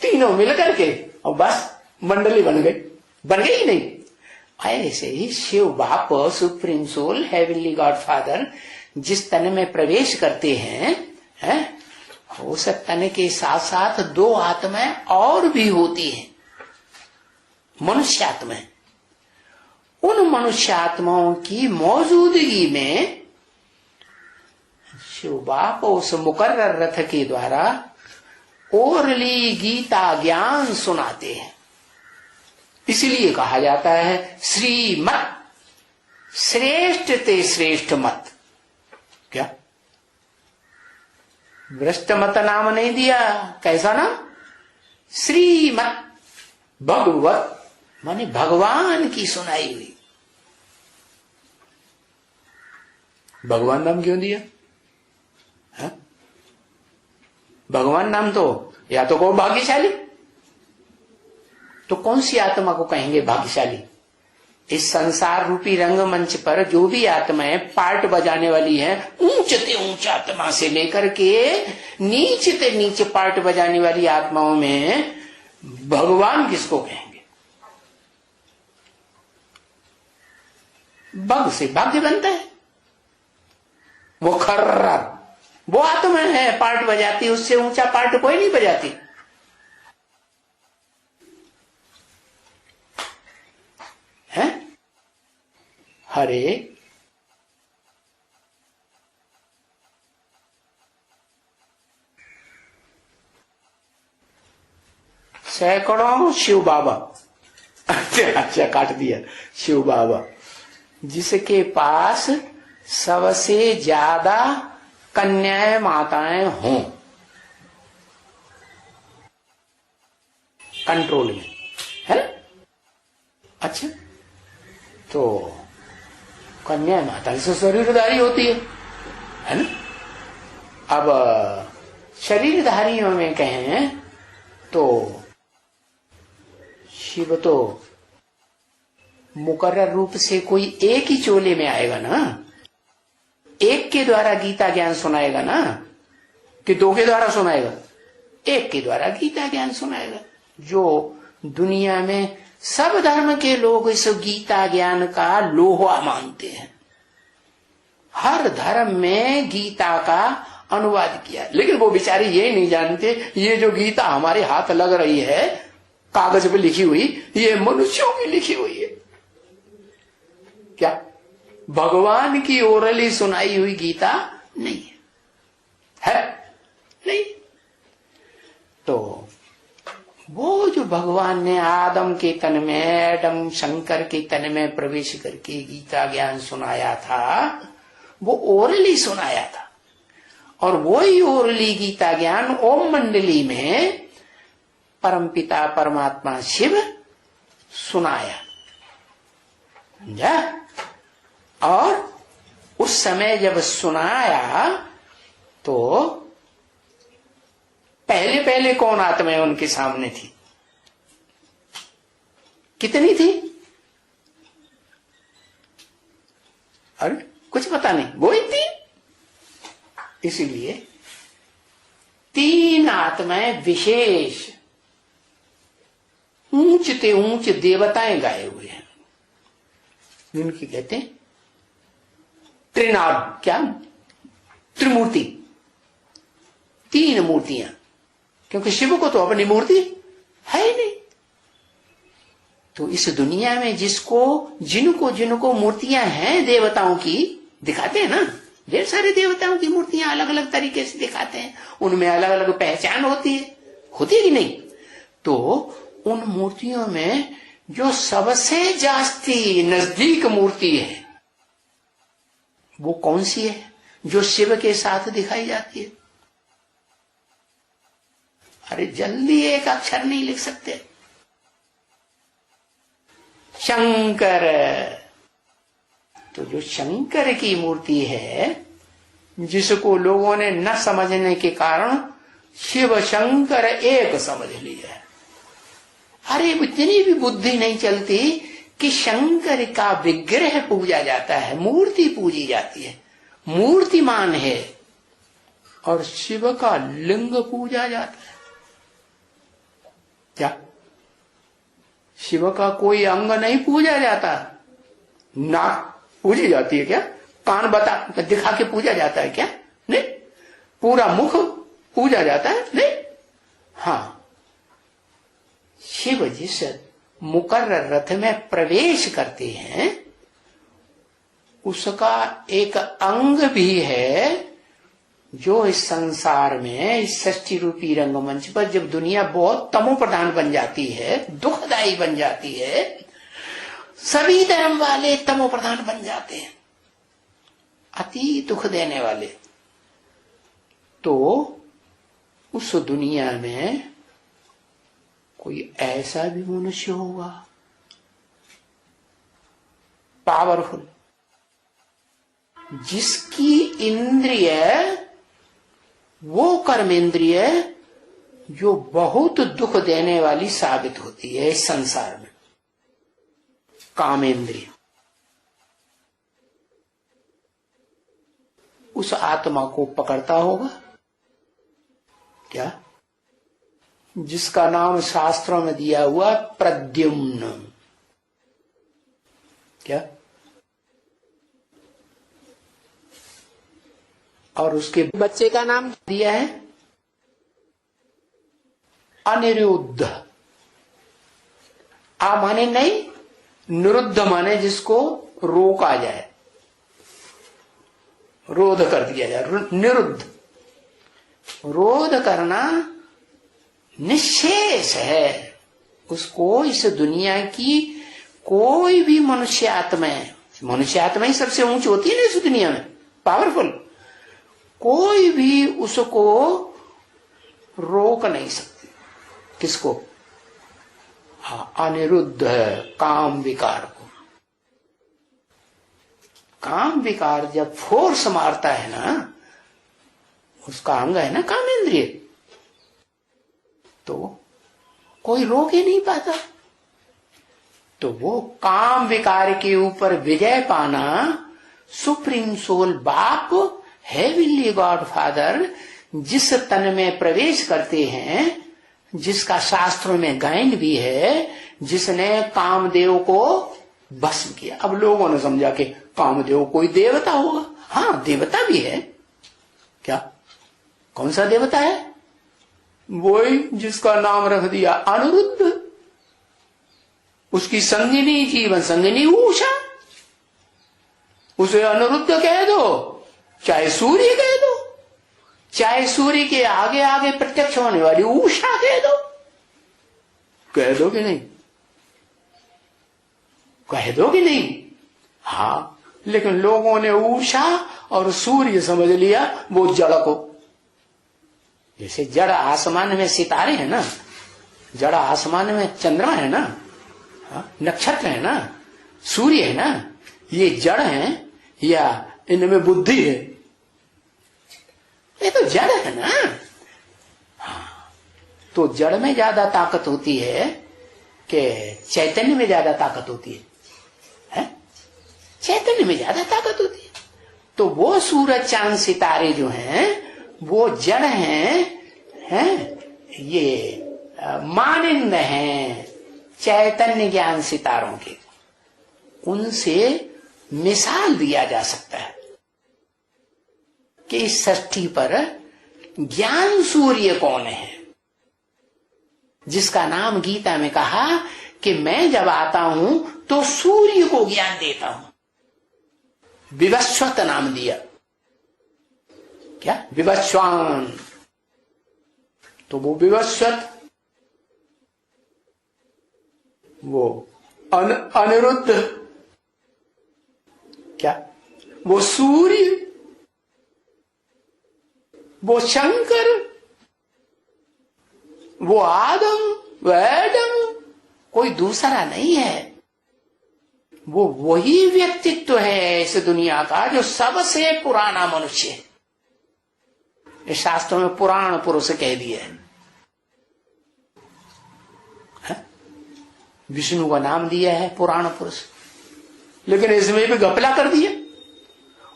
तीनों मिलकर के और बस मंडली बन गई ही नहीं। ऐसे ही शिव बाप, supreme soul, heavenly God father जिस तन में प्रवेश करते हैं, उस तन के साथ साथ दो आत्माएं और भी होती हैं, मनुष्य आत्माएं। उन मनुष्य आत्माओं की मौजूदगी में शिव बाप उस मुकर्रर रथ के द्वारा ओरली गीता ज्ञान सुनाते हैं। इसलिए कहा जाता है श्रीमत, श्रेष्ठ ते श्रेष्ठ मत। क्या? भ्रष्टमत नाम नहीं दिया, कैसा नाम? श्रीमत भगवत, माने भगवान की सुनाई हुई। भगवान नाम क्यों दिया? है? भगवान नाम तो या तो को भाग्यशाली, तो कौन सी आत्मा को कहेंगे भाग्यशाली? इस संसार रूपी रंगमंच पर जो भी आत्माएं पार्ट बजाने वाली हैं, ऊंचते ऊंच आत्मा से लेकर के नीचते नीचे पार्ट बजाने वाली आत्माओं में भगवान किसको कहेंगे? भग से भाग्य बनता है। वो खर्रा, वो आत्मा है पार्ट बजाती, उससे ऊंचा पार्ट कोई नहीं बजाती। है? हरे सैकड़ों शिव बाबा, अच्छा काट दिया, शिव बाबा जिसके पास सबसे ज्यादा कन्याएं माताएं हों कंट्रोल में, है? अच्छा, तो कन्या माता से शरीरधारी होती है ना? अब शरीरधारियों में कहें तो शिव तो मुकर्रर रूप से कोई एक ही चोले में आएगा ना, एक के द्वारा गीता ज्ञान सुनाएगा ना, कि दो के द्वारा सुनाएगा? एक के द्वारा गीता ज्ञान सुनाएगा। जो दुनिया में सब धर्म के लोग इस गीता ज्ञान का लोहा मानते हैं, हर धर्म में गीता का अनुवाद किया, लेकिन वो बेचारे ये नहीं जानते ये जो गीता हमारे हाथ लग रही है कागज पे लिखी हुई, ये मनुष्यों की लिखी हुई है। क्या भगवान की ओरली सुनाई हुई गीता नहीं है? नहीं। तो वो जो भगवान ने आदम के तन में, एडम शंकर के तन में प्रवेश करके गीता ज्ञान सुनाया था, वो ओरली सुनाया था। और वही ओरली गीता ज्ञान ओम मंडली में परमपिता परमात्मा शिव सुनाया, समझा? और उस समय जब सुनाया तो पहले पहले कौन आत्माएं उनके सामने थी? कितनी थी? अरे कुछ पता नहीं, वो ही थी। इसीलिए तीन आत्माएं विशेष ऊंचते ऊंच देवताएं गाए हुए हैं, जिनकी कहते हैं त्रिनाद, क्या? त्रिमूर्ति, तीन मूर्तियां, क्योंकि शिव को तो अपनी मूर्ति है ही नहीं। तो इस दुनिया में जिनको जिनको मूर्तियां हैं देवताओं की, दिखाते हैं ना, ढेर सारे देवताओं की मूर्तियां अलग अलग तरीके से दिखाते हैं, उनमें अलग अलग पहचान होती है कि नहीं? तो उन मूर्तियों में जो सबसे जास्ती नजदीक मूर्ति है वो कौन सी है? जो शिव के साथ दिखाई जाती है। अरे जल्दी एक अक्षर नहीं लिख सकते। शंकर। तो जो शंकर की मूर्ति है, जिसको लोगों ने न समझने के कारण शिव शंकर एक समझ लिया है। अरे इतनी भी बुद्धि नहीं चलती कि शंकर का विग्रह पूजा जाता है, मूर्ति पूजी जाती है, मूर्तिमान है, और शिव का लिंग पूजा जाता है। क्या शिव का कोई अंग नहीं पूजा जाता? नाक पूजी जाती है क्या? कान बता दिखा के पूजा जाता है क्या? नहीं। पूरा मुख पूजा जाता है? नहीं। हाँ, शिव जिस मुकर्रर रथ में प्रवेश करते हैं उसका एक अंग भी है जो इस संसार में, इस सृष्टि रूपी रंगमंच पर जब दुनिया बहुत तमो प्रधान बन जाती है, दुखदायी बन जाती है, सभी धर्म वाले तमो प्रधान बन जाते हैं, अति दुख देने वाले, तो उस दुनिया में कोई ऐसा भी मनुष्य होगा पावरफुल, जिसकी इंद्रिय वो कर्मेंद्रिय जो बहुत दुख देने वाली साबित होती है इस संसार में, कामेंद्रिय। उस आत्मा को पकड़ता होगा क्या? जिसका नाम शास्त्रों में दिया हुआ प्रद्युम्न। क्या? और उसके बच्चे का नाम दिया है अनिरुद्ध। आ माने नहीं, निरुद्ध माने जिसको रोका जाए, रोध कर दिया जाए। निरुद्ध, रोध करना निश्शेष है। उसको इस दुनिया की कोई भी मनुष्य आत्मा है, मनुष्य आत्मा ही सबसे ऊंची होती है ना इस दुनिया में, पावरफुल, कोई भी उसको रोक नहीं सकती। किसको? अनिरुद्ध काम विकार को। काम विकार जब फोर्स मारता है ना, उसका अंग है ना कामेंद्रिय, तो कोई रोक ही नहीं पाता। तो वो काम विकार के ऊपर विजय पाना सुप्रीम सोल बाप, हेवनली गॉड फादर, जिस तन में प्रवेश करते हैं, जिसका शास्त्रों में गायन भी है, जिसने कामदेव को भस्म किया। अब लोगों ने समझा कि कामदेव कोई देवता होगा। हाँ, देवता भी है। क्या? कौन सा देवता है? वही जिसका नाम रख दिया अनिरुद्ध। उसकी संगिनी, जीवन संगिनी उषा। उसे अनिरुद्ध कह दो, चाहे सूर्य कह दो, चाहे सूर्य के आगे आगे प्रत्यक्ष होने वाली उषा कह दो। कह दो कि नहीं? कह दो कि नहीं? हाँ, लेकिन लोगों ने उषा और सूर्य समझ लिया वो जड़ को। जैसे जड़ आसमान में सितारे हैं ना, जड़ आसमान में चंद्रमा है ना, नक्षत्र है ना, सूर्य है ना, ये जड़ है या इनमें बुद्धि है? ये तो जड़ है ना। हाँ, तो जड़ में ज्यादा ताकत होती है कि चैतन्य में ज्यादा ताकत होती है? चैतन्य में ज्यादा ताकत होती है। तो वो सूरज चांद सितारे जो हैं वो जड़ हैं, ये मानिंद हैं चैतन्य ज्ञान सितारों के। उनसे मिसाल दिया जा सकता है कि इस सृष्टि पर ज्ञान सूर्य कौन है, जिसका नाम गीता में कहा कि मैं जब आता हूं तो सूर्य को ज्ञान देता हूं। विवस्वत नाम दिया। क्या? विवस्वान। तो वो विवस्वत, वो अनिरुद्ध, क्या? वो सूर्य, वो शंकर, वो आदम, वो एडम, कोई दूसरा नहीं है। वो वही व्यक्तित्व है इस दुनिया का जो सबसे पुराना मनुष्य है। इस शास्त्रों में पुराण पुरुष कह दिया है। विष्णु का नाम दिया है पुराण पुरुष, लेकिन इसमें भी घपला कर दिया।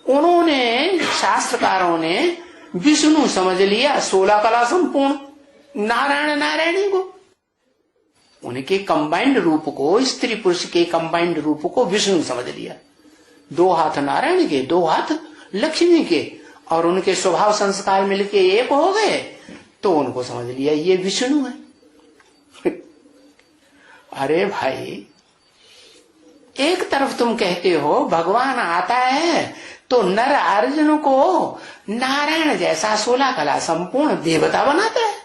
उन्होंने, शास्त्रकारों ने विष्णु समझ लिया 16 कला संपूर्ण, नारायण नारायणी को, उनके कंबाइंड रूप को, स्त्री पुरुष के कंबाइंड रूप को विष्णु समझ लिया। 2 हाथ नारायण के, 2 हाथ लक्ष्मी के, और उनके स्वभाव संस्कार मिलके एक हो गए, तो उनको समझ लिया ये विष्णु है। अरे भाई, एक तरफ तुम कहते हो भगवान आता है तो नर अर्जुन को नारायण जैसा 16 कला संपूर्ण देवता बनाता है?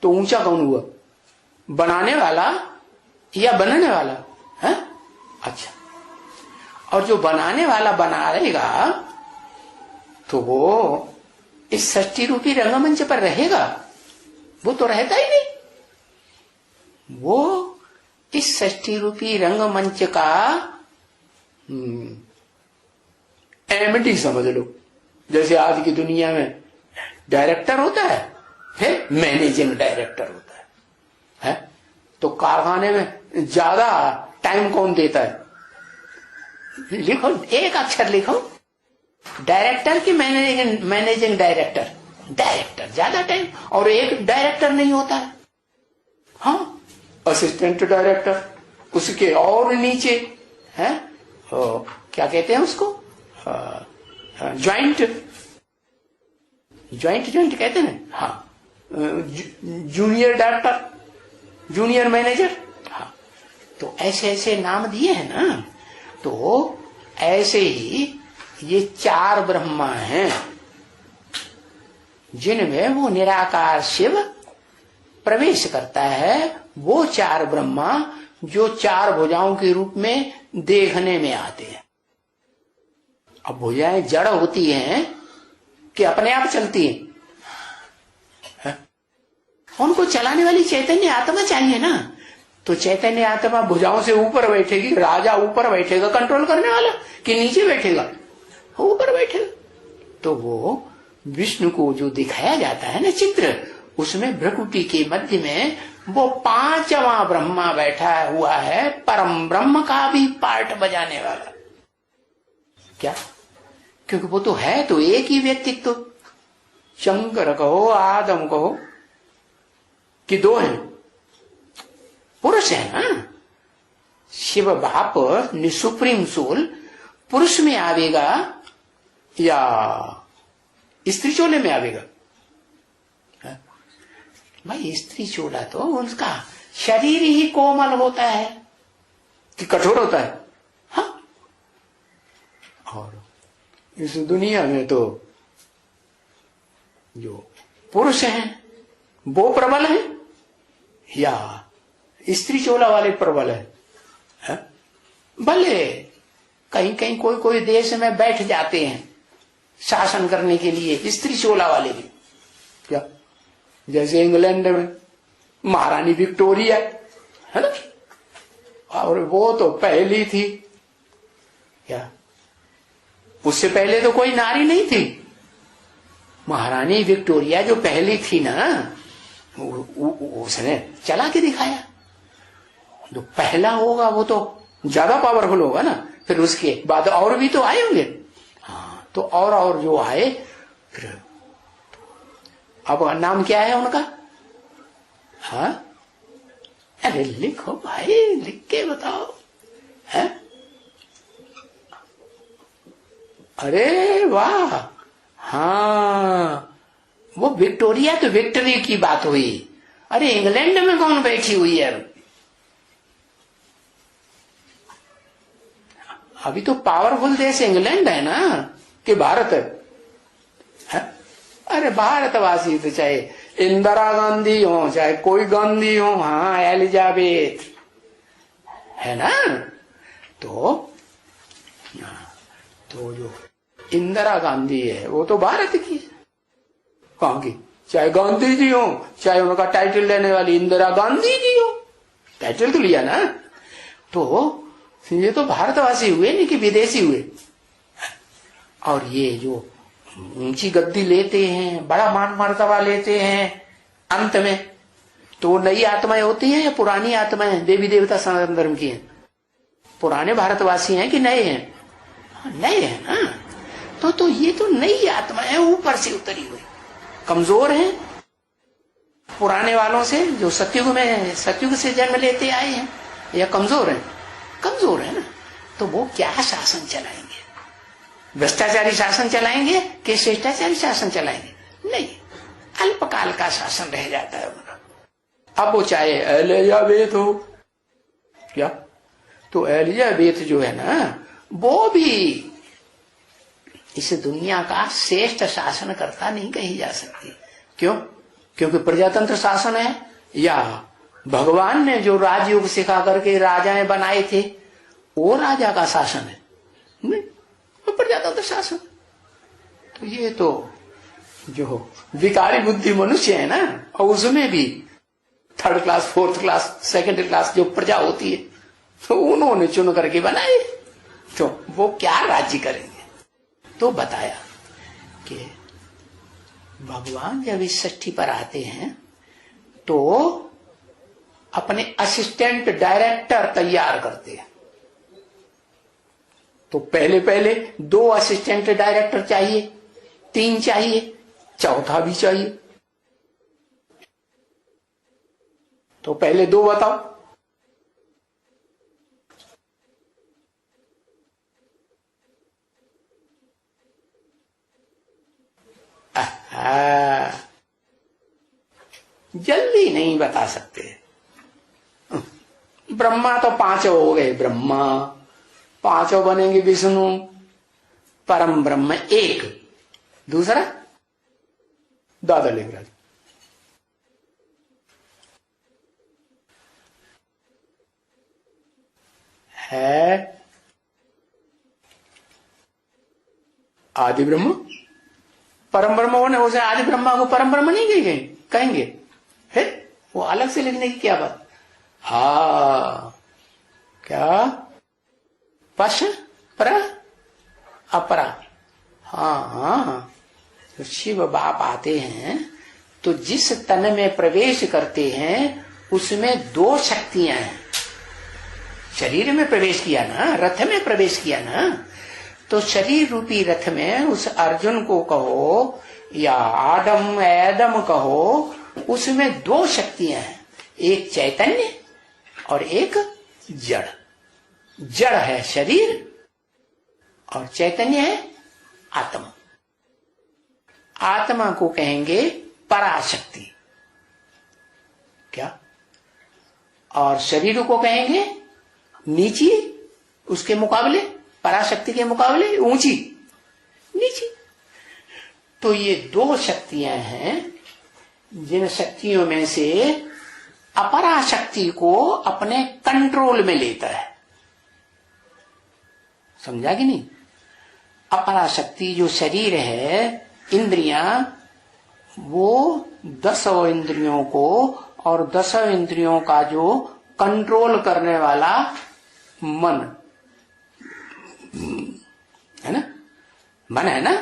तो ऊंचा कौन हुआ, बनाने वाला या बनने वाला है? अच्छा, और जो बनाने वाला बना रहेगा तो वो इस षष्ठी रूपी रंगमंच पर रहेगा? वो तो रहता ही नहीं। वो इस षष्ठी रूपी रंगमंच का एमडी समझ लो। जैसे आज की दुनिया में डायरेक्टर होता है, फिर मैनेजिंग डायरेक्टर होता है? तो कारखाने में ज्यादा टाइम कौन देता है? लिखो, एक अक्षर लिखो, डायरेक्टर की मैनेजिंग डायरेक्टर। डायरेक्टर ज्यादा टाइम, और एक डायरेक्टर नहीं होता है। हाँ, असिस्टेंट डायरेक्टर, उसके और नीचे है, क्या कहते हैं उसको, ज्वाइंट कहते हैं। हाँ, जूनियर डायरेक्टर, जूनियर मैनेजर। हाँ, तो ऐसे ऐसे नाम दिए हैं ना। तो ऐसे ही ये 4 ब्रह्मा हैं जिनमें वो निराकार शिव प्रवेश करता है। वो 4 ब्रह्मा जो 4 भुजाओं के रूप में देखने में आते हैं। अब भुजाएं जड़ होती हैं कि अपने आप चलती हैं? उनको चलाने वाली चैतन्य आत्मा चाहिए ना। तो चैतन्य आत्मा भुजाओं से ऊपर बैठेगी, राजा ऊपर बैठेगा कंट्रोल करने वाला, कि नीचे बैठेगा? ऊपर बैठेगा। तो वो विष्णु को जो दिखाया जाता है ना चित्र, उसमें भ्रकुटी के मध्य में वो 5वां ब्रह्मा बैठा हुआ है, परम ब्रह्म का भी पार्ट बजाने वाला। क्या? क्योंकि वो तो है तो एक ही व्यक्तित्व। तो शंकर कहो, आदम कहो, कि 2 हैं? पुरुष है ना। शिव बाप सुप्रीम सोल पुरुष में आवेगा या स्त्री चोले में आवेगा? भाई स्त्री चोला तो उसका शरीर ही कोमल होता है कि कठोर होता है? हाँ। और इस दुनिया में तो जो पुरुष हैं वो प्रबल है या स्त्री चोला वाले प्रबल है? भले कहीं कहीं कोई देश में बैठ जाते हैं शासन करने के लिए स्त्री चोला वाले भी। क्या? जैसे इंग्लैंड में महारानी विक्टोरिया है ना, और वो तो पहली थी। क्या? उससे पहले तो कोई नारी नहीं थी। महारानी विक्टोरिया जो पहली थी ना, उसने चला के दिखाया। जो पहला होगा वो तो ज्यादा पावरफुल होगा ना। फिर उसके बाद और भी तो आए होंगे। हाँ, तो और जो आए फिर अब नाम क्या है उनका? हाँ, अरे लिखो भाई, लिख के बताओ। है? अरे वाह, हाँ, वो विक्टोरिया तो विक्ट्री की बात हुई। अरे इंग्लैंड में कौन बैठी हुई है? अभी तो पावरफुल देश इंग्लैंड है ना कि भारत है? अरे भारतवासी तो चाहे इंदिरा गांधी हो चाहे कोई गांधी हो, हाँ एलिजाबेथ है ना। तो जो इंदिरा गांधी है वो तो भारत की है। कहाँ की? चाहे गांधी जी हो चाहे उनका टाइटल लेने वाली इंदिरा गांधी जी हो, टाइटल तो लिया ना। तो ये तो भारतवासी हुए नहीं कि विदेशी हुए। और ये जो ऊंची गद्दी लेते हैं, बड़ा मान मर्तबा लेते हैं, अंत में तो नई आत्माएं होती हैं या पुरानी आत्माएं देवी देवता सनातन धर्म की हैं? पुराने भारतवासी हैं कि नए हैं? नए हैं ना। तो ये तो नई आत्माएं ऊपर से उतरी हुई, कमजोर हैं पुराने वालों से जो सतयुग से जन्म लेते आए हैं, या कमजोर हैं? कमजोर है ना। तो वो क्या शासन चलाएंगे? भ्रष्टाचारी शासन चलाएंगे कि शिष्टाचारी शासन चलाएंगे? नहीं, अल्पकाल का शासन रह जाता है उनका। अब वो चाहे एलिजाबेथ हो, क्या? तो एलिजाबेथ जो है ना वो भी इस दुनिया का श्रेष्ठ शासन करता नहीं कही जा सकती। क्यों? क्योंकि प्रजातंत्र शासन है, या भगवान ने जो राजयोग सिखा करके राजाएं बनाए थे वो राजा का शासन है? नहीं, वो प्रजातंत्र शासन। तो ये तो जो विकारी बुद्धि मनुष्य है ना, और उसमें भी third class, fourth class, second class जो प्रजा होती है, तो उन्होंने चुन करके बनाए, तो वो क्या राज्य करेंगे। तो बताया कि भगवान जब इस षष्ठी पर आते हैं तो अपने असिस्टेंट डायरेक्टर तैयार करते हैं। तो पहले पहले 2 असिस्टेंट डायरेक्टर चाहिए, 3 चाहिए, चौथा भी चाहिए। तो पहले 2 बताओ। जल्दी नहीं बता सकते। ब्रह्मा तो 5 हो गए, ब्रह्मा 5 बनेंगे, विष्णु, परम ब्रह्म 1, दूसरा दादा लिंगराज, है आदि ब्रह्म, परम ब्रह्म होने उसे आदि ब्रह्मा को परम ब्रह्म नहीं कहेंगे, फिर वो अलग से लिखने की क्या बात। हा क्या पश पर अपरा, हाँ, तो शिव बाप आते हैं तो जिस तन में प्रवेश करते हैं उसमें 2 शक्तियां हैं। शरीर में प्रवेश किया ना, रथ में प्रवेश किया ना, तो शरीर रूपी रथ में उस अर्जुन को कहो या आदम एदम कहो, उसमें 2 शक्तियां हैं, एक चैतन्य और एक जड़। जड़ है शरीर और चैतन्य है आत्मा। आत्मा को कहेंगे पराशक्ति, क्या, और शरीर को कहेंगे नीची, उसके मुकाबले, पराशक्ति के मुकाबले ऊंची, नीची। तो ये 2 शक्तियां हैं जिन शक्तियों में से अपराशक्ति को अपने कंट्रोल में लेता है। समझा कि नहीं। अपराशक्ति जो शरीर है, इंद्रियां, वो 10 इंद्रियों को और 10 इंद्रियों का जो कंट्रोल करने वाला मन है ना, मन है ना,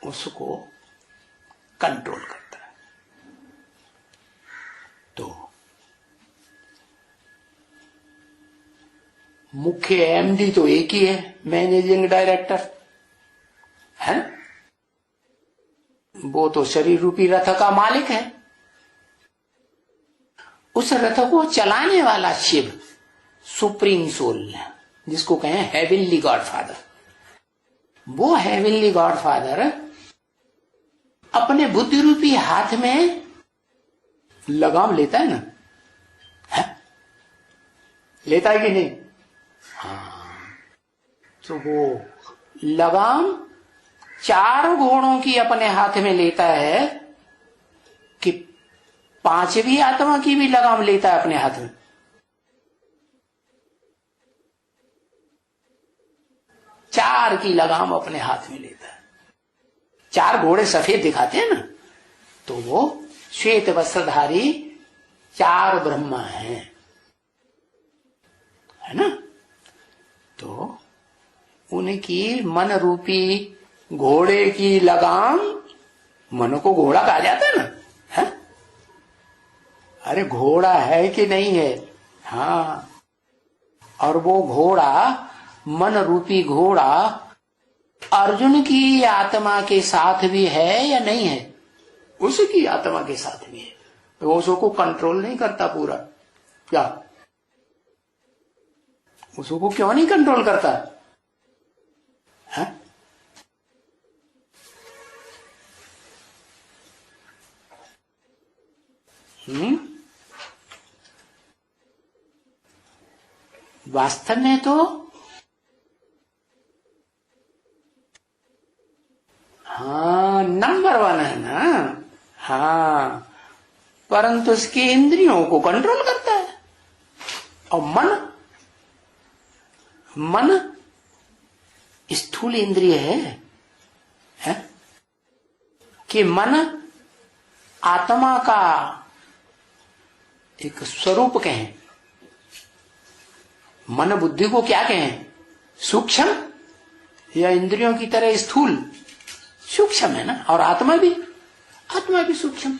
उसको कंट्रोल करता है। तो मुख्य एमडी तो एक ही है, मैनेजिंग डायरेक्टर है, वो तो शरीर रूपी रथ का मालिक है। उस रथ को चलाने वाला शिव, सुप्रीम सोल, जिसको कहें हेवनली गॉडफादर, वो हेवनली गॉडफादर अपने बुद्धि रूपी हाथ में लगाम लेता है ना, है? लेता है कि नहीं। हाँ, तो वो लगाम 4 घोड़ों की अपने हाथ में लेता है कि 5वीं आत्मा की भी लगाम लेता है अपने हाथ में। चार की लगाम अपने हाथ में लेता है। 4 घोड़े सफेद दिखाते हैं ना, तो वो श्वेत वस्त्रधारी 4 ब्रह्मा हैं, है ना। तो उनकी मन रूपी घोड़े की लगाम, मन को घोड़ा कहा जाता है ना, है? अरे घोड़ा है कि नहीं है, हाँ। और वो घोड़ा, मन रूपी घोड़ा, अर्जुन की आत्मा के साथ भी है या नहीं है, उसकी आत्मा के साथ भी है। तो उसको कंट्रोल नहीं करता पूरा, क्या उसको क्यों नहीं कंट्रोल करता है? वास्तव में तो हाँ नंबर 1 है ना, हाँ, परंतु उसकी इंद्रियों को कंट्रोल करता है। और मन स्थूल इंद्रिय है? कि मन आत्मा का एक स्वरूप कहें, मन बुद्धि को क्या कहें, सूक्ष्म या इंद्रियों की तरह स्थूल? सूक्ष्म है ना, और आत्मा भी सूक्ष्म।